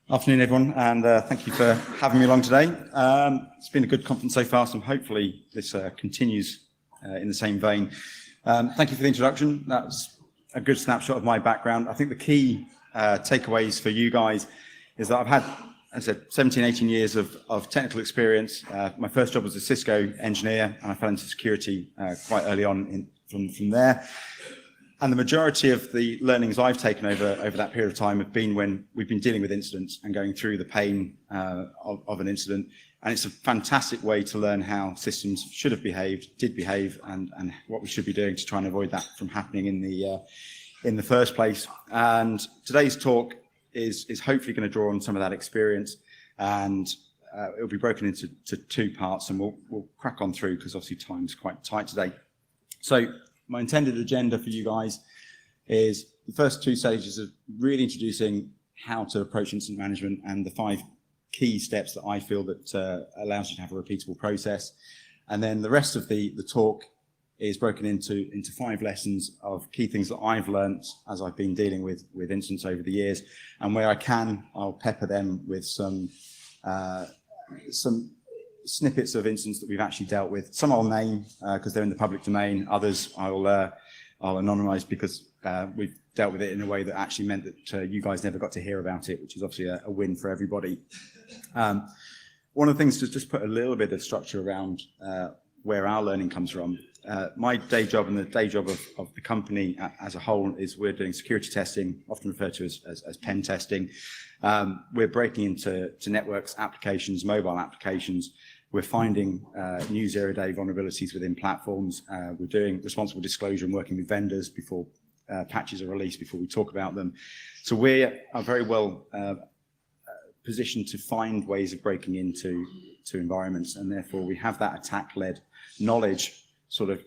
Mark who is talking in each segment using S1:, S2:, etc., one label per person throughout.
S1: Afternoon, everyone, and thank you for having me along today. It's been a good conference so far, so hopefully this continues in the same vein. Thank you for the introduction. That's a good snapshot of my background. I think the key takeaways for you guys is that I've had, as I said, 17, 18 years of technical experience. My first job was a Cisco engineer, and I fell into security quite early on from there. And the majority of the learnings I've taken over that period of time have been when we've been dealing with incidents and going through the pain of an incident. And it's a fantastic way to learn how systems should have behaved, did behave, and what we should be doing to try and avoid that from happening in the first place. And today's talk is hopefully going to draw on some of that experience, and it'll be broken into two parts, and we'll crack on through because obviously time's quite tight today. So my intended agenda for you guys is the first two stages of really introducing how to approach incident management and the 5 key steps that I feel that allows you to have a repeatable process. And then the rest of the talk is broken into 5 lessons of key things that I've learned as I've been dealing with incidents over the years. And where I can, I'll pepper them with some snippets of incidents that we've actually dealt with. Some I'll name because they're in the public domain. Others I'll anonymize because we've dealt with it in a way that actually meant that you guys never got to hear about it, which is obviously a win for everybody. One of the things to just put a little bit of structure around where our learning comes from. My day job and the day job of the company as a whole is we're doing security testing, often referred to as pen testing. We're breaking into networks, applications, mobile applications. We're finding new zero-day vulnerabilities within platforms. We're doing responsible disclosure and working with vendors before patches are released, before we talk about them. So we are very well positioned to find ways of breaking into environments, and therefore we have that attack-led knowledge sort of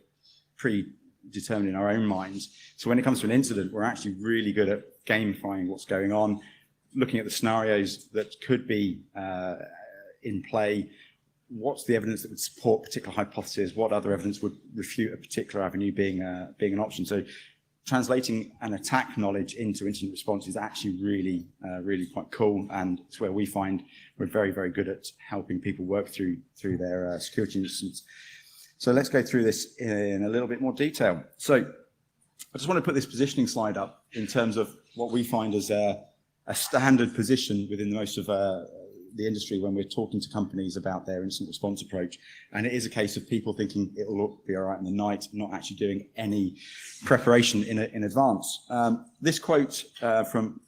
S1: predetermined in our own minds. So when it comes to an incident, we're actually really good at gamifying what's going on, looking at the scenarios that could be in play. What's the evidence that would support particular hypotheses? What other evidence would refute a particular avenue being an option? So translating an attack knowledge into incident response is actually really quite cool, and it's where we find we're very, very good at helping people work through their security incidents. So let's go through this in a little bit more detail. So I just want to put this positioning slide up in terms of what we find as a standard position within most of the industry when we're talking to companies about their incident response approach. And it is a case of people thinking it'll be all right in the night, not actually doing any preparation in advance. This quote from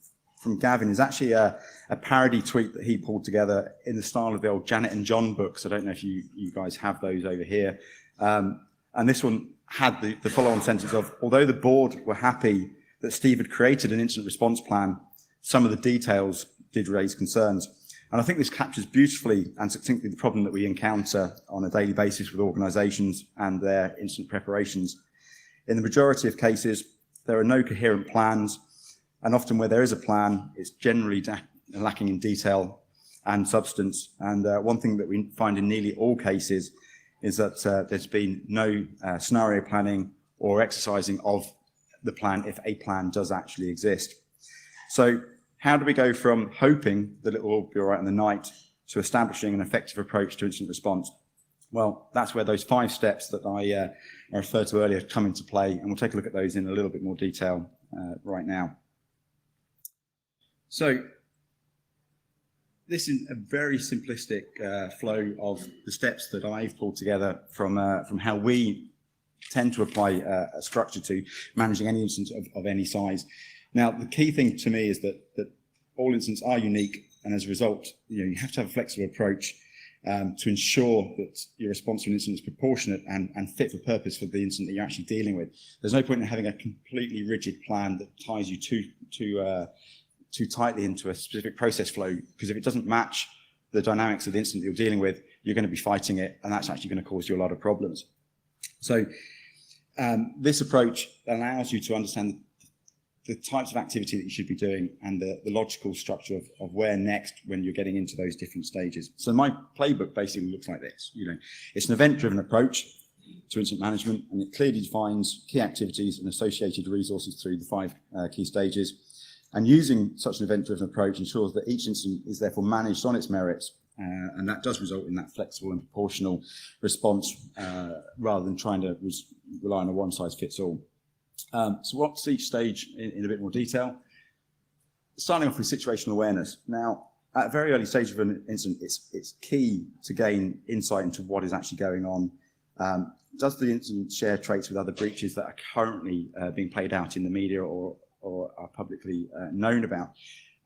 S1: Gavin is actually a parody tweet that he pulled together in the style of the old Janet and John books. I don't know if you guys have those over here. And this one had the follow-on sentence of, although the board were happy that Steve had created an incident response plan, some of the details did raise concerns. And I think this captures beautifully and succinctly the problem that we encounter on a daily basis with organizations and their incident preparations. In the majority of cases, there are no coherent plans, and often where there is a plan, it's generally lacking in detail and substance. And one thing that we find in nearly all cases is that there's been no scenario planning or exercising of the plan if a plan does actually exist. So how do we go from hoping that it will all be all right in the night to establishing an effective approach to incident response? Well, that's where those 5 steps that I referred to earlier come into play, and we'll take a look at those in a little bit more detail right now. So this is a very simplistic flow of the steps that I've pulled together from how we tend to apply a structure to managing any incident of any size. Now, the key thing to me is that all incidents are unique, and as a result, you have to have a flexible approach to ensure that your response to an incident is proportionate and fit for purpose for the incident that you're actually dealing with. There's no point in having a completely rigid plan that ties you too tightly into a specific process flow, because if it doesn't match the dynamics of the incident you're dealing with, you're going to be fighting it, and that's actually going to cause you a lot of problems. So this approach allows you to understand the types of activity that you should be doing and the logical structure of where next when you're getting into those different stages. So my playbook basically looks like this. It's an event-driven approach to incident management, and it clearly defines key activities and associated resources through the 5 key stages. And using such an event-driven approach ensures that each incident is therefore managed on its merits, and that does result in that flexible and proportional response rather than trying to rely on a one-size-fits-all. So what's each stage in a bit more detail? Starting off with situational awareness. Now, at a very early stage of an incident, it's key to gain insight into what is actually going on. Does the incident share traits with other breaches that are currently being played out in the media or are publicly known about?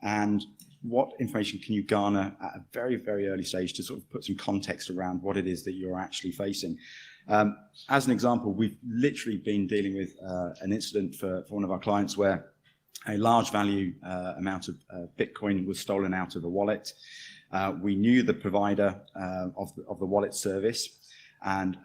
S1: And what information can you garner at a very, very early stage to sort of put some context around what it is that you're actually facing? As an example, we've literally been dealing with an incident for one of our clients where a large value amount of Bitcoin was stolen out of a wallet. We knew the provider of the wallet service, and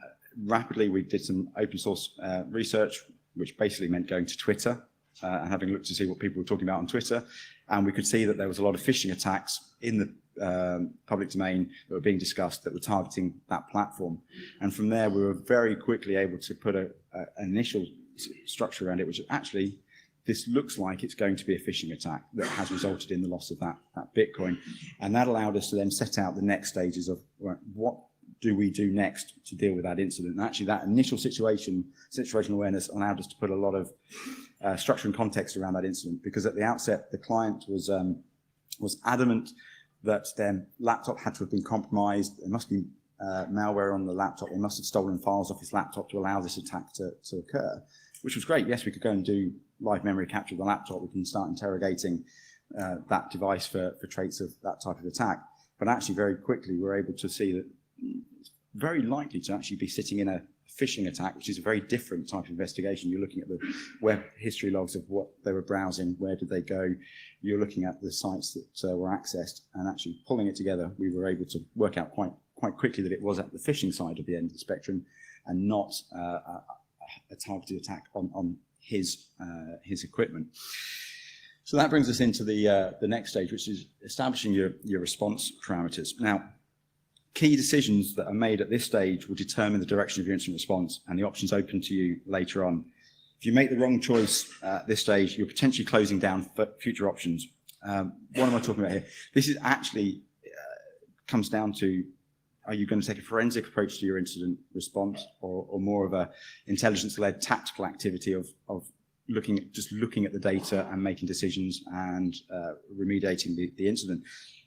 S1: rapidly we did some open source research, which basically meant going to Twitter and having looked to see what people were talking about on Twitter. And we could see that there was a lot of phishing attacks in the public domain that were being discussed that were targeting that platform. And from there, we were very quickly able to put an initial structure around it, which actually, this looks like it's going to be a phishing attack that has resulted in the loss of that Bitcoin. And that allowed us to then set out the next stages of what do we do next to deal with that incident. And actually that initial situational awareness allowed us to put a lot of structure and context around that incident, because at the outset, the client was adamant that their laptop had to have been compromised. There must be malware on the laptop. They must have stolen files off his laptop to allow this attack to occur, which was great. Yes, we could go and do live memory capture of the laptop. We can start interrogating that device for traits of that type of attack. But actually very quickly, we're able to see that it's very likely to actually be sitting in a phishing attack, which is a very different type of investigation. You're looking at the web history logs of what they were browsing, where did they go. You're looking at the sites that were accessed, and actually pulling it together, we were able to work out quite quickly that it was at the phishing side of the end of the spectrum and not a targeted attack on his equipment. So that brings us into the next stage, which is establishing your response parameters. Now, key decisions that are made at this stage will determine the direction of your incident response and the options open to you later on. If you make the wrong choice at this stage, you're potentially closing down future options. What am I talking about here? This is actually comes down to, are you going to take a forensic approach to your incident response, or more of a intelligence-led tactical activity of looking at the data and making decisions and remediating the incident?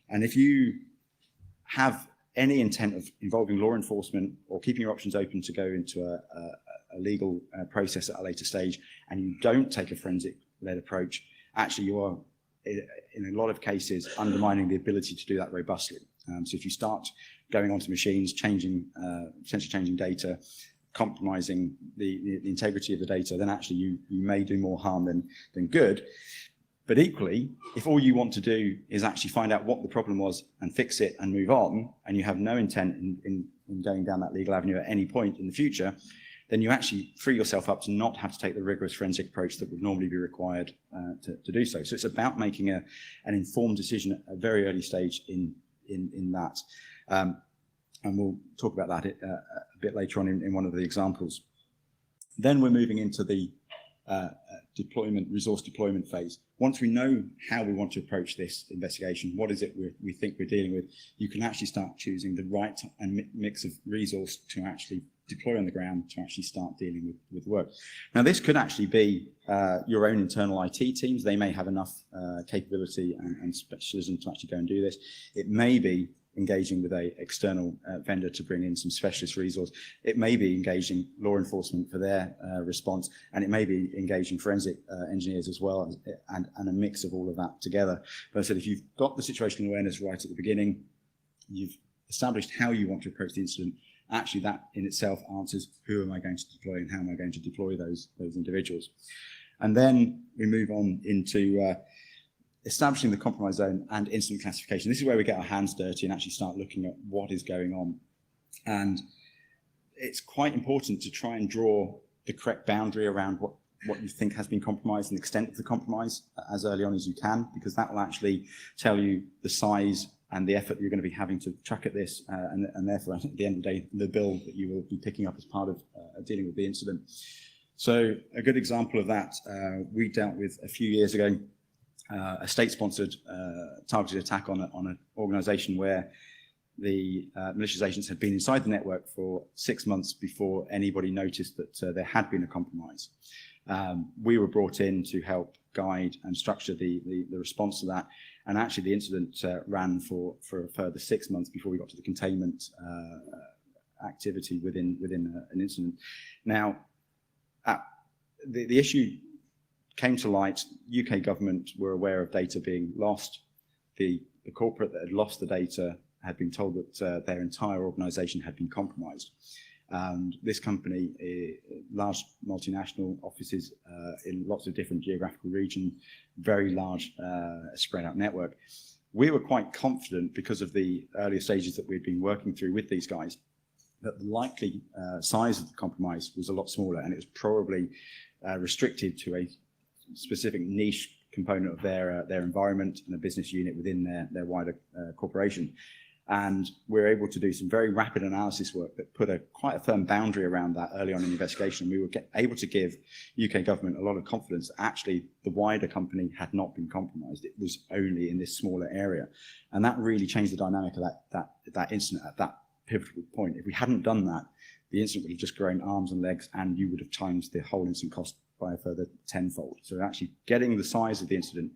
S1: And if you have any intent of involving law enforcement or keeping your options open to go into a legal process at a later stage, and you don't take a forensic-led approach, actually you are, in a lot of cases, undermining the ability to do that robustly. So if you start going onto machines, essentially changing data, compromising the integrity of the data, then actually you may do more harm than good. But equally, if all you want to do is actually find out what the problem was and fix it and move on, and you have no intent in going down that legal avenue at any point in the future, then you actually free yourself up to not have to take the rigorous forensic approach that would normally be required to do so. So it's about making an informed decision at a very early stage in that. And we'll talk about that a bit later on in one of the examples. Then we're moving into the resource deployment phase. Once we know how we want to approach this investigation, what is it we think we're dealing with, you can actually start choosing the right and mix of resource to actually deploy on the ground to actually start dealing with work. Now, this could actually be your own internal IT teams. They may have enough capability and specialism to actually go and do this. It may be engaging with a external vendor to bring in some specialist resource. It may be engaging law enforcement for their response, and it may be engaging forensic engineers as well, and a mix of all of that together. But I said, if you've got the situational awareness right at the beginning, you've established how you want to approach the incident, actually that in itself answers who am I going to deploy and how am I going to deploy those individuals. And then we move on into establishing the compromise zone and incident classification. This is where we get our hands dirty and actually start looking at what is going on. And it's quite important to try and draw the correct boundary around what you think has been compromised and the extent of the compromise as early on as you can, because that will actually tell you the size and the effort that you're going to be having to track at this, and therefore, at the end of the day, the bill that you will be picking up as part of dealing with the incident. So a good example of that we dealt with a few years ago a state-sponsored targeted attack on an organisation where the malicious agents had been inside the network for 6 months before anybody noticed that there had been a compromise. We were brought in to help guide and structure the response to that, and actually the incident ran for a further 6 months before we got to the containment activity within an incident. Now, the issue came to light. UK government were aware of data being lost. The corporate that had lost the data had been told that their entire organisation had been compromised. And this company, large multinational offices in lots of different geographical regions, very large spread out network. We were quite confident, because of the earlier stages that we'd been working through with these guys, that the likely size of the compromise was a lot smaller, and it was probably restricted to a specific niche component of their environment and a business unit within their wider corporation. And we're able to do some very rapid analysis work that put quite a firm boundary around that early on in the investigation. We were able to give UK government a lot of confidence that actually the wider company had not been compromised. It was only in this smaller area. And that really changed the dynamic of that incident at that pivotal point. If we hadn't done that, the incident would have just grown arms and legs, and you would have times the whole incident cost by a further tenfold. So actually getting the size of the incident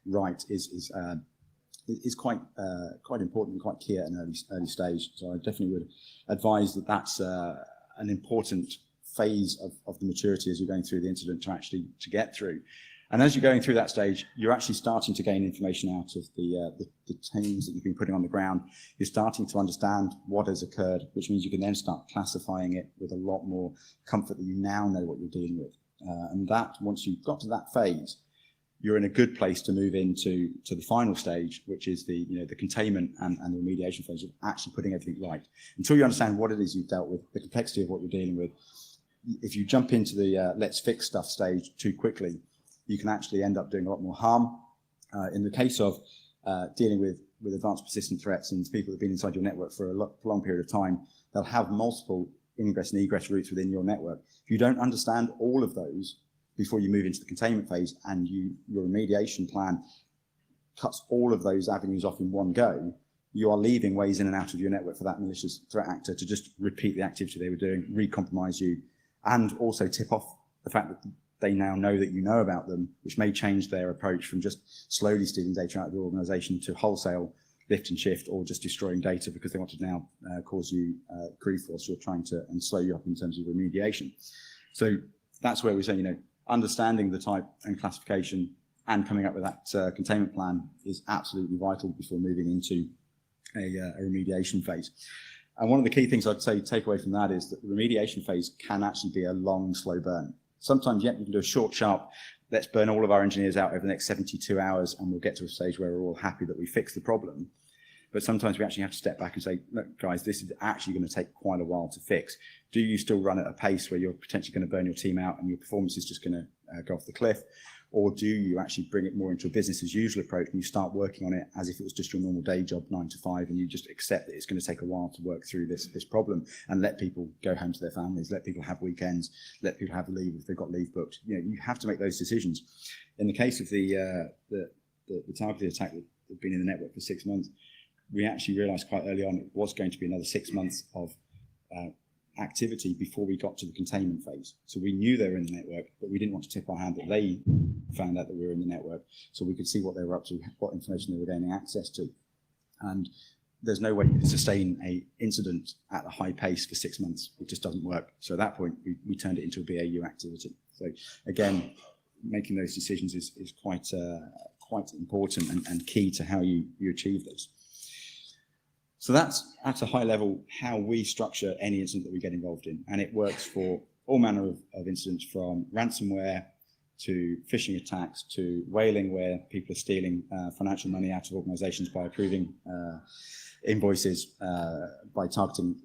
S1: right is quite important and quite key at an early stage. So I definitely would advise that that's an important phase of the maturity as you're going through the incident to get through. And as you're going through that stage, you're actually starting to gain information out of the teams that you've been putting on the ground. You're starting to understand what has occurred, which means you can then start classifying it with a lot more comfort that you now know what you're dealing with. And that, once you've got to that phase, you're in a good place to move into the final stage, which is the containment and the remediation phase of actually putting everything right. Until you understand what it is you've dealt with, the complexity of what you're dealing with, if you jump into the let's fix stuff stage too quickly, you can actually end up doing a lot more harm. In the case of dealing with advanced persistent threats and people that have been inside your network for a long period of time, they'll have multiple ingress and egress routes within your network. If you don't understand all of those before you move into the containment phase, and your remediation plan cuts all of those avenues off in one go, you are leaving ways in and out of your network for that malicious threat actor to just repeat the activity they were doing, re-compromise you, and also tip off the fact that they now know that you know about them, which may change their approach from just slowly stealing data out of your organization to wholesale lift and shift, or just destroying data because they want to now cause you grief whilst you're trying to and slow you up in terms of remediation. So that's where we say, understanding the type and classification and coming up with that containment plan is absolutely vital before moving into a remediation phase. And one of the key things I'd say take away from that is that the remediation phase can actually be a long, slow burn. Sometimes, you can do a short, sharp, let's burn all of our engineers out over the next 72 hours and we'll get to a stage where we're all happy that we fixed the problem. But sometimes we actually have to step back and say, look, guys, this is actually going to take quite a while to fix. Do you still run at a pace where you're potentially going to burn your team out and your performance is just going to go off the cliff? Or do you actually bring it more into a business as usual approach and you start working on it as if it was just your normal day job, 9 to 5, and you just accept that it's going to take a while to work through this problem and let people go home to their families, let people have weekends, let people have leave if they've got leave booked. You have to make those decisions. In the case of the targeted attack that had been in the network for 6 months, we actually realized quite early on it was going to be another 6 months of activity before we got to the containment phase. So we knew they were in the network, but we didn't want to tip our hand that they found out that we were in the network, so we could see what they were up to, what information they were gaining access to. And there's no way you can sustain a incident at a high pace for 6 months. It just doesn't work. So at that point, we turned it into a BAU activity. So again, making those decisions is quite important and key to how you achieve those. So that's at a high level how we structure any incident that we get involved in, and it works for all manner of incidents, from ransomware to phishing attacks to whaling, where people are stealing financial money out of organizations by approving invoices, by targeting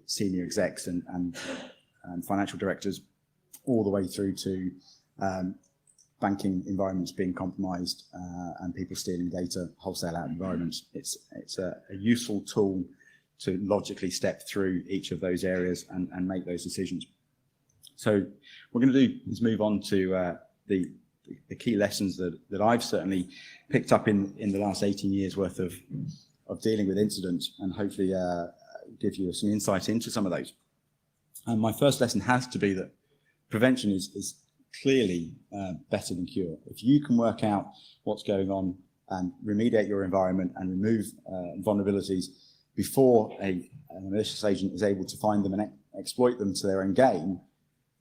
S1: senior execs and financial directors, all the way through to banking environments being compromised and people stealing data wholesale out of environments. It's a useful tool to logically step through each of those areas and make those decisions. So what we're going to do is move on to the the key lessons that I've certainly picked up in the last 18 years worth of dealing with incidents, and hopefully give you some insight into some of those. And my first lesson has to be that prevention is clearly better than cure. If you can work out what's going on and remediate your environment and remove vulnerabilities before a malicious agent is able to find them and exploit them to their own gain,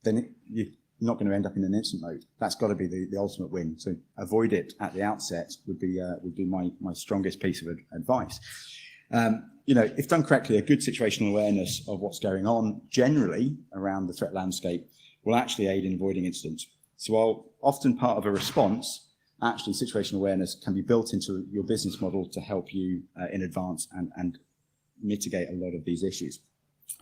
S1: then you're not going to end up in an incident mode. That's got to be the ultimate win. So avoid it at the outset would be my strongest piece of advice. If done correctly, a good situational awareness of what's going on generally around the threat landscape will actually aid in avoiding incidents. So while often part of a response, actually situational awareness can be built into your business model to help you in advance and mitigate a lot of these issues.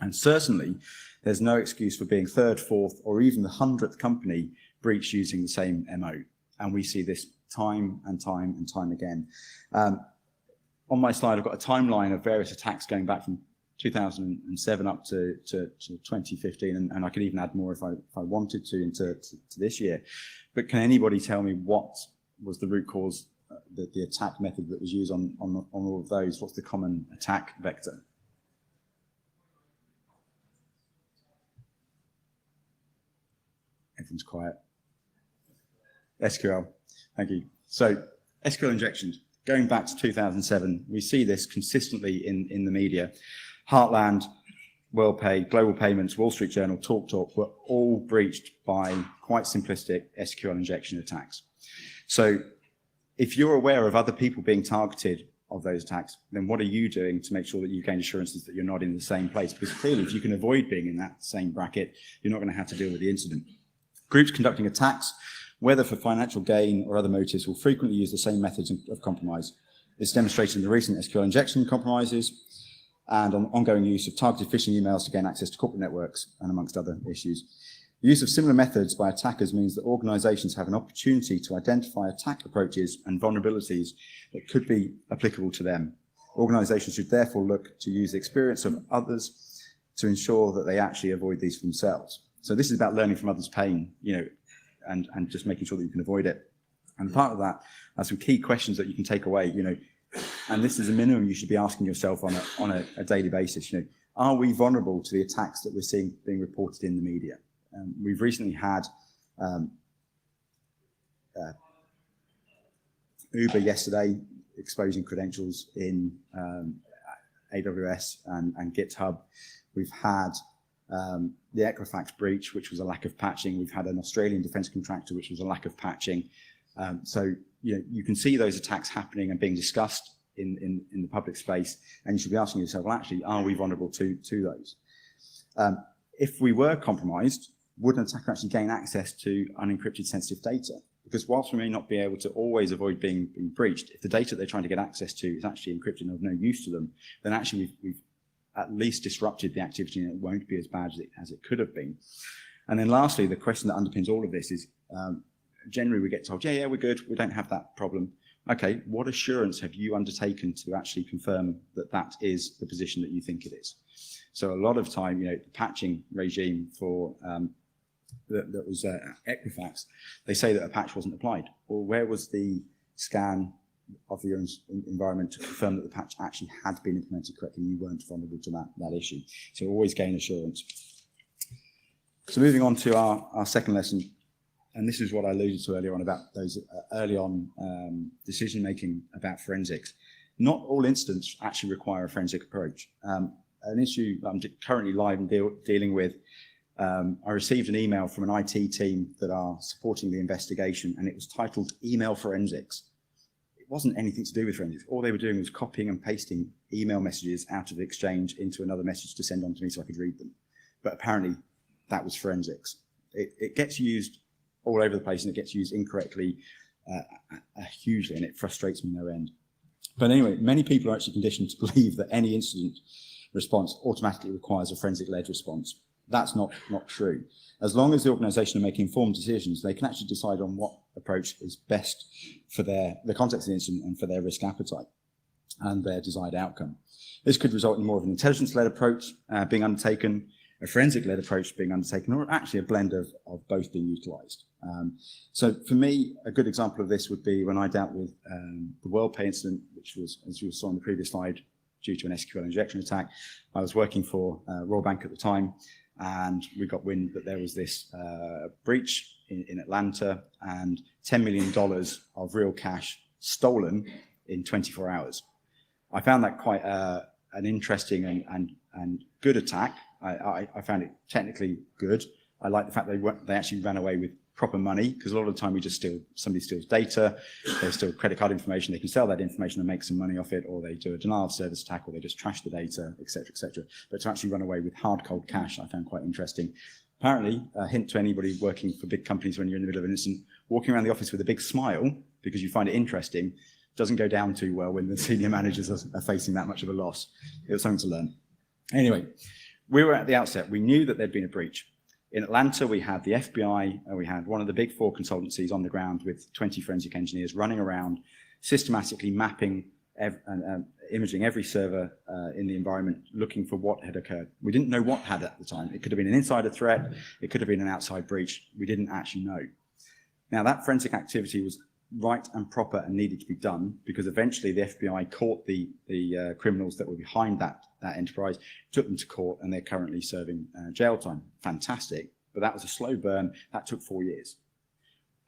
S1: And certainly, there's no excuse for being third, fourth, or even the 100th company breach using the same MO. And we see this time and time and time again. On my slide, I've got a timeline of various attacks going back from 2007 up to 2015, and I could even add more if I wanted to into this year. But can anybody tell me what was the root cause, the attack method that was used on all of those? What's the common attack vector? Everyone's quiet. SQL, thank you. So SQL injections, going back to 2007, we see this consistently in the media. Heartland, WorldPay, Global Payments, Wall Street Journal, TalkTalk were all breached by quite simplistic SQL injection attacks. So if you're aware of other people being targeted of those attacks, then what are you doing to make sure that you gain assurances that you're not in the same place? Because clearly, if you can avoid being in that same bracket, you're not going to have to deal with the incident. Groups conducting attacks, whether for financial gain or other motives, will frequently use the same methods of compromise. It's demonstrated in the recent SQL injection compromises and on ongoing use of targeted phishing emails to gain access to corporate networks, and amongst other issues. The use of similar methods by attackers means that organizations have an opportunity to identify attack approaches and vulnerabilities that could be applicable to them. Organizations should therefore look to use the experience of others to ensure that they actually avoid these for themselves. So this is about learning from others' pain, and just making sure that you can avoid it. And part of that are some key questions that you can take away, and this is a minimum you should be asking yourself on a daily basis. Are we vulnerable to the attacks that we're seeing being reported in the media? We've recently had Uber yesterday exposing credentials in AWS and GitHub. We've had the Equifax breach, which was a lack of patching. We've had an Australian defence contractor, which was a lack of patching. So you can see those attacks happening and being discussed in the public space, and you should be asking yourself, well, actually, are we vulnerable to those? If we were compromised, would an attacker actually gain access to unencrypted sensitive data? Because whilst we may not be able to always avoid being breached, if the data they're trying to get access to is actually encrypted and of no use to them, then actually we've at least disrupted the activity, and it won't be as bad as it could have been. And then lastly, the question that underpins all of this is, generally we get told, yeah, we're good, we don't have that problem. Okay, what assurance have you undertaken to actually confirm that that is the position that you think it is? So a lot of time, the patching regime for that was Equifax, they say that a patch wasn't applied. Well, where was the scan of your environment to confirm that the patch actually had been implemented correctly and you weren't vulnerable to that issue? So always gain assurance. So moving on to our second lesson, and this is what I alluded to earlier on about those early on decision-making about forensics. Not all incidents actually require a forensic approach. An issue that I'm currently live and dealing with, I received an email from an IT team that are supporting the investigation, and it was titled Email Forensics. It wasn't anything to do with forensics. All they were doing was copying and pasting email messages out of Exchange into another message to send on to me so I could read them. But apparently that was forensics. It gets used all over the place, and it gets used incorrectly hugely, and it frustrates me no end. But anyway, many people are actually conditioned to believe that any incident response automatically requires a forensic-led response. That's not true. As long as the organisation are making informed decisions, they can actually decide on what approach is best for the context of the incident and for their risk appetite and their desired outcome. This could result in more of an intelligence-led approach being undertaken, a forensic-led approach being undertaken, or actually a blend of both being utilised. So for me, a good example of this would be when I dealt with the WorldPay incident, which was, as you saw on the previous slide, due to an SQL injection attack. I was working for Royal Bank at the time, and we got wind that there was this breach in Atlanta, and $10 million of real cash stolen in 24 hours. I found that quite an interesting and good attack. I found it technically good. I like the fact they actually ran away with proper money, because a lot of the time somebody steals data, they steal credit card information, they can sell that information and make some money off it, or they do a denial of service attack, or they just trash the data, etc., etc. But to actually run away with hard, cold cash, I found quite interesting. Apparently, a hint to anybody working for big companies when you're in the middle of an incident, walking around the office with a big smile because you find it interesting doesn't go down too well when the senior managers are facing that much of a loss. It was something to learn. Anyway, we were at the outset, we knew that there'd been a breach. In Atlanta, we had the FBI, and we had one of the big four consultancies on the ground with 20 forensic engineers running around, systematically mapping and imaging every server in the environment, looking for what had occurred. We didn't know what had at the time. It could have been an insider threat, it could have been an outside breach. We didn't actually know. Now, that forensic activity was right and proper and needed to be done, because eventually the FBI caught the criminals that were behind that enterprise, took them to court, and they're currently serving jail time. Fantastic, but that was a slow burn. That took 4 years.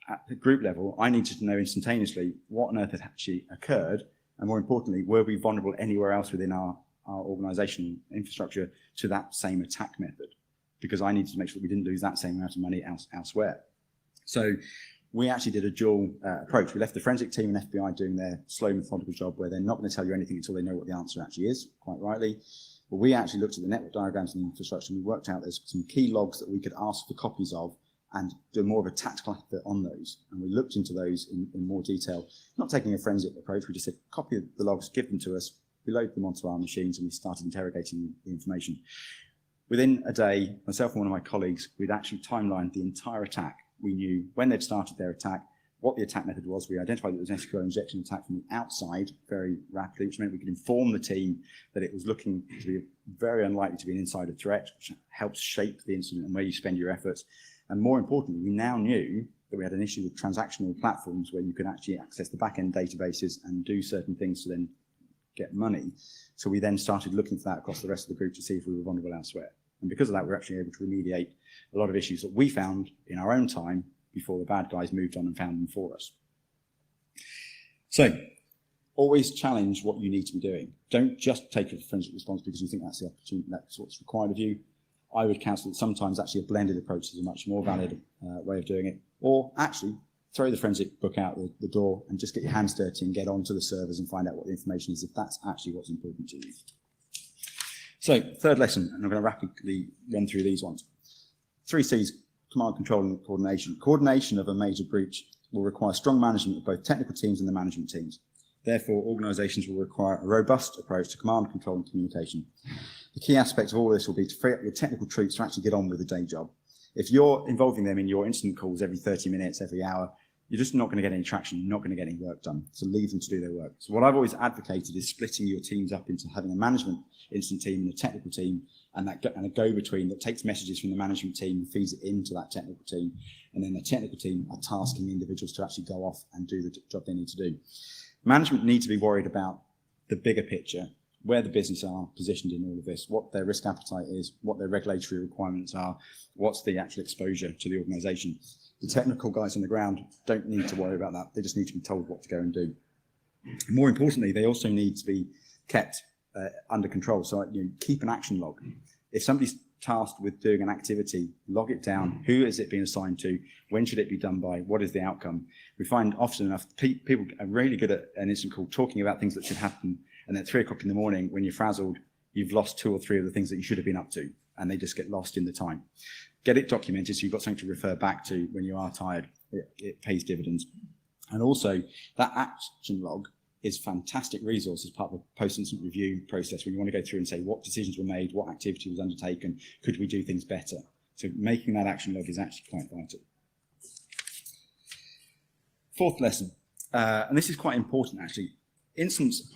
S1: At the group level, I needed to know instantaneously what on earth had actually occurred, and more importantly, were we vulnerable anywhere else within our organizational infrastructure to that same attack method? Because I needed to make sure we didn't lose that same amount of money elsewhere. So we actually did a dual approach. We left the forensic team and FBI doing their slow, methodical job, where they're not going to tell you anything until they know what the answer actually is, quite rightly. But we actually looked at the network diagrams and the infrastructure, and we worked out there's some key logs that we could ask for copies of and do more of a tactical effort on those. And we looked into those in more detail, not taking a forensic approach. We just said, copy the logs, give them to us, we load them onto our machines, and we started interrogating the information. Within a day, myself and one of my colleagues, we'd actually timelined the entire attack. We knew when they'd started their attack, what the attack method was. We identified that it was an SQL injection attack from the outside very rapidly, which meant we could inform the team that it was looking to be very unlikely to be an insider threat, which helps shape the incident and where you spend your efforts. And more importantly, we now knew that we had an issue with transactional platforms where you could actually access the back-end databases and do certain things to then get money. So we then started looking for that across the rest of the group to see if we were vulnerable elsewhere. And because of that, we're actually able to remediate a lot of issues that we found in our own time before the bad guys moved on and found them for us. So always challenge what you need to be doing. Don't just take a forensic response because you think that's the opportunity, that's what's required of you. I would counsel that sometimes actually a blended approach is a much more valid way of doing it. Or actually throw the forensic book out the door and just get your hands dirty and get onto the servers and find out what the information is, if that's actually what's important to you. So, third lesson, and I'm going to rapidly run through these ones. 3 C's, command, control, and coordination. Coordination of a major breach will require strong management of both technical teams and the management teams. Therefore, organizations will require a robust approach to command, control, and communication. The key aspect of all this will be to free up your technical troops to actually get on with the day job. If you're involving them in your incident calls every 30 minutes, every hour, you're just not going to get any traction, you're not going to get any work done. So leave them to do their work. So what I've always advocated is splitting your teams up into having a management incident team and a technical team, and a go-between that takes messages from the management team and feeds it into that technical team. And then the technical team are tasking individuals to actually go off and do the job they need to do. Management need to be worried about the bigger picture, where the business are positioned in all of this, what their risk appetite is, what their regulatory requirements are, what's the actual exposure to the organization. The technical guys on the ground don't need to worry about that. They just need to be told what to go and do. More importantly, they also need to be kept under control. So keep an action log. If somebody's tasked with doing an activity, log it down. Who is it being assigned to? When should it be done by? What is the outcome? We find often enough people are really good at an instant call talking about things that should happen, and at 3 o'clock in the morning, when you're frazzled, you've lost 2 or 3 of the things that you should have been up to, and they just get lost in the time. Get it documented so you've got something to refer back to when you are tired. It pays dividends. And also, that action log is a fantastic resource as part of a post-incident review process when you want to go through and say what decisions were made, what activity was undertaken, could we do things better? So making that action log is actually quite vital. 4th lesson, and this is quite important actually. Incidents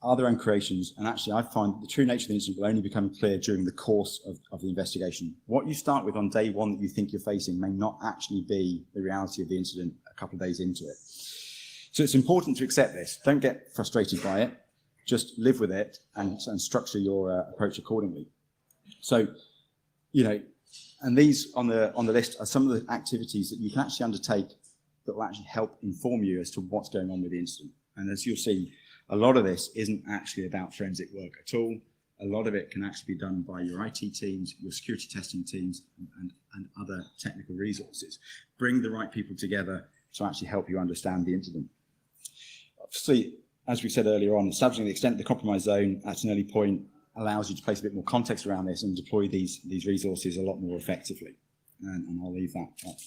S1: are their own creations, and actually I find the true nature of the incident will only become clear during the course of the investigation. What you start with on day one that you think you're facing may not actually be the reality of the incident a couple of days into it. So it's important to accept this. Don't get frustrated by it. Just live with it and structure your approach accordingly. So, and these on the list are some of the activities that you can actually undertake that will actually help inform you as to what's going on with the incident. And as you'll see, a lot of this isn't actually about forensic work at all. A lot of it can actually be done by your IT teams, your security testing teams, and other technical resources. Bring the right people together to actually help you understand the incident. Obviously, as we said earlier on, establishing the extent of the compromise zone at an early point allows you to place a bit more context around this and deploy these resources a lot more effectively. And I'll leave that at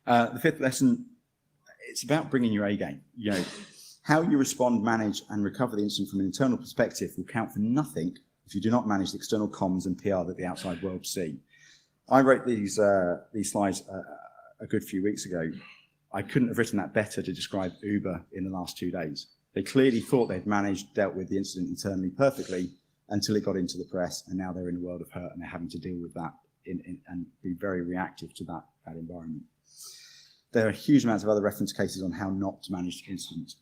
S1: that. The fifth lesson, it's about bringing your A game. How you respond, manage, and recover the incident from an internal perspective will count for nothing if you do not manage the external comms and PR that the outside world see. I wrote these slides a good few weeks ago. I couldn't have written that better to describe Uber in the last 2 days. They clearly thought they'd dealt with the incident internally perfectly until it got into the press, and now they're in a world of hurt and they're having to deal with that and be very reactive to that environment. There are huge amounts of other reference cases on how not to manage incidents.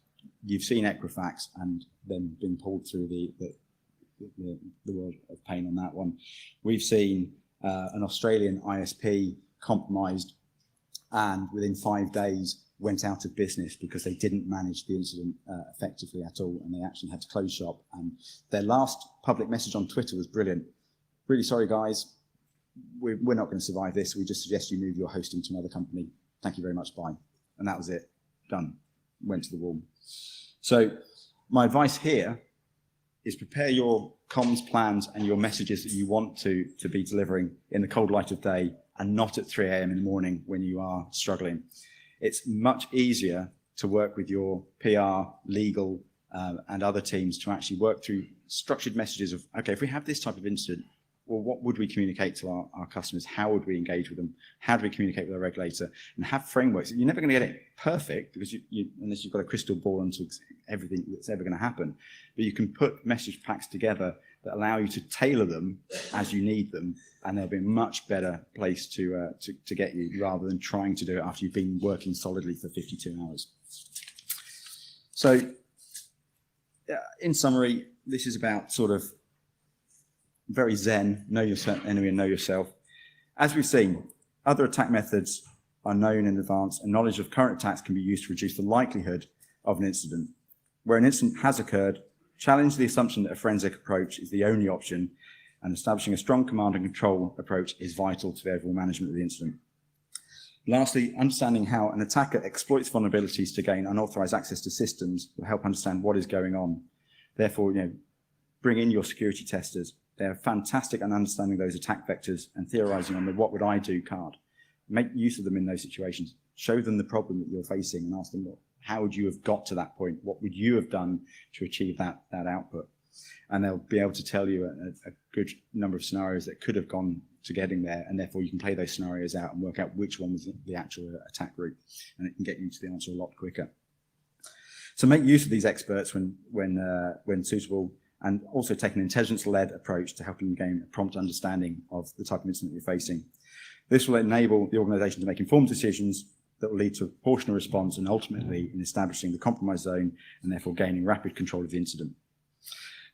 S1: You've seen Equifax and then been pulled through the world of pain on that one. We've seen an Australian ISP compromised and within 5 days went out of business because they didn't manage the incident effectively at all, and they actually had to close shop. And their last public message on Twitter was brilliant. Really sorry, guys. We're not going to survive this. We just suggest you move your hosting to another company. Thank you very much, bye. And that was it. Done. Went to the wall. So my advice here is prepare your comms plans and your messages that you want to be delivering in the cold light of day and not at 3 a.m. in the morning when you are struggling. It's much easier to work with your PR, legal, and other teams to actually work through structured messages of, okay, if we have this type of incident, well, what would we communicate to our customers? How would we engage with them? How do we communicate with our regulator? And have frameworks. You're never going to get it perfect because unless you've got a crystal ball into everything that's ever going to happen. But you can put message packs together that allow you to tailor them as you need them, and they'll be a much better place to get you rather than trying to do it after you've been working solidly for 52 hours. So, in summary, this is about sort of very zen, know your enemy and know yourself. As we've seen, other attack methods are known in advance, and knowledge of current attacks can be used to reduce the likelihood of an incident. Where an incident has occurred, challenge the assumption that a forensic approach is the only option, and establishing a strong command and control approach is vital to the overall management of the incident. Lastly, understanding how an attacker exploits vulnerabilities to gain unauthorized access to systems will help understand what is going on. Therefore, bring in your security testers. They're fantastic at understanding those attack vectors and theorizing on the what would I do card. Make use of them in those situations. Show them the problem that you're facing and ask them, how would you have got to that point? What would you have done to achieve that output? And they'll be able to tell you a good number of scenarios that could have gone to getting there, and therefore you can play those scenarios out and work out which one was the actual attack route, and it can get you to the answer a lot quicker. So make use of these experts when suitable, and also take an intelligence-led approach to helping you gain a prompt understanding of the type of incident you're facing. This will enable the organisation to make informed decisions that will lead to a proportional response and ultimately in establishing the compromise zone and therefore gaining rapid control of the incident.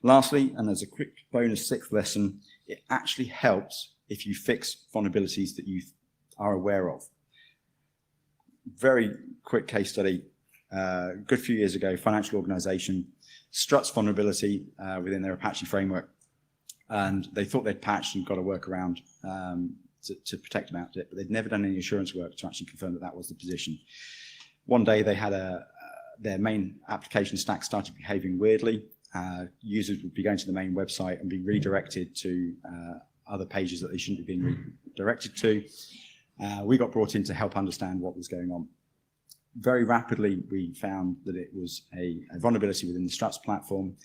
S1: Lastly, and as a quick bonus sixth lesson, it actually helps if you fix vulnerabilities that you are aware of. Very quick case study. A good few years ago, financial organisation, Struts vulnerability within their Apache framework, and they thought they'd patched and got a workaround to protect about it, but they'd never done any assurance work to actually confirm that that was the position. One day they had their main application stack started behaving weirdly. Users would be going to the main website and be redirected to other pages that they shouldn't be being redirected to. We got brought in to help understand what was going on. Very rapidly, we found that it was a vulnerability within the Struts platform.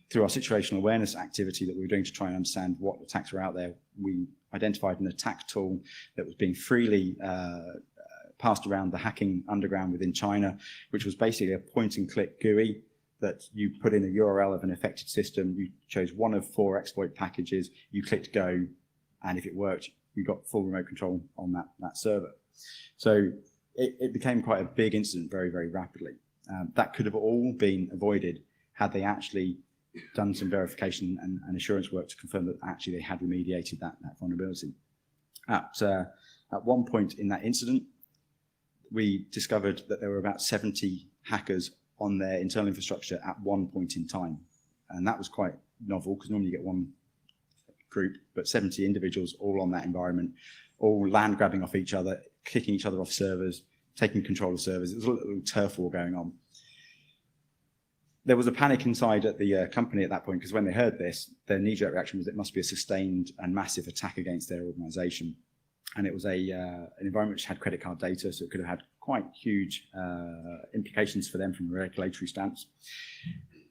S1: Through our situational awareness activity that we were doing to try and understand what attacks were out there, we identified an attack tool that was being freely passed around the hacking underground within China, which was basically a point-and-click GUI that you put in a URL of an affected system, you chose one of 4 exploit packages, you clicked go, and if it worked, you got full remote control on that server. So it became quite a big incident very, very rapidly. That could have all been avoided had they actually done some verification and assurance work to confirm that actually they had remediated that vulnerability. At one point in that incident, we discovered that there were about 70 hackers on their internal infrastructure at one point in time. And that was quite novel, because normally you get one group, but 70 individuals all on that environment, all land grabbing off each other, kicking each other off servers, taking control of servers. It was a little turf war going on. There was a panic inside at the company at that point, because when they heard this, their knee-jerk reaction was it must be a sustained and massive attack against their organization. And it was an environment which had credit card data, so it could have had quite huge implications for them from a regulatory stance.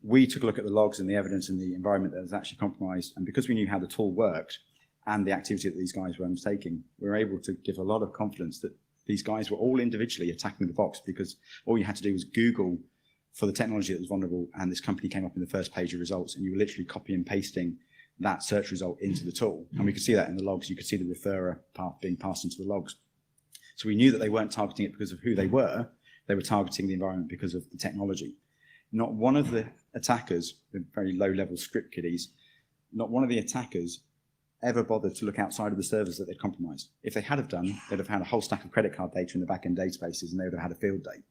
S1: We took a look at the logs and the evidence in the environment that was actually compromised, and because we knew how the tool worked and the activity that these guys were undertaking, we were able to give a lot of confidence that these guys were all individually attacking the box, because all you had to do was Google for the technology that was vulnerable, and this company came up in the first page of results, and you were literally copy and pasting that search result into the tool. And we could see that in the logs. You could see the referrer path being passed into the logs. So we knew that they weren't targeting it because of who they were targeting the environment because of the technology. Not one of the attackers, with very low-level script kiddies, not one of the attackers ever bothered to look outside of the servers that they'd compromised. If they had have done, they'd have had a whole stack of credit card data in the back-end databases, and they would have had a field day.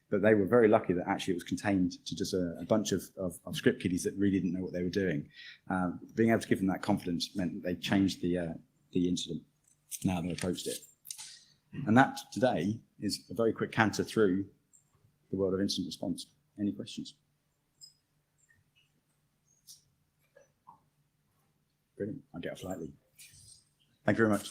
S1: But they were very lucky that actually it was contained to just a bunch of script kiddies that really didn't know what they were doing. Being able to give them that confidence meant that they changed the incident, now they approached it. And that today is a very quick canter through the world of incident response. Any questions? Brilliant, I'll get off lightly. Thank you very much.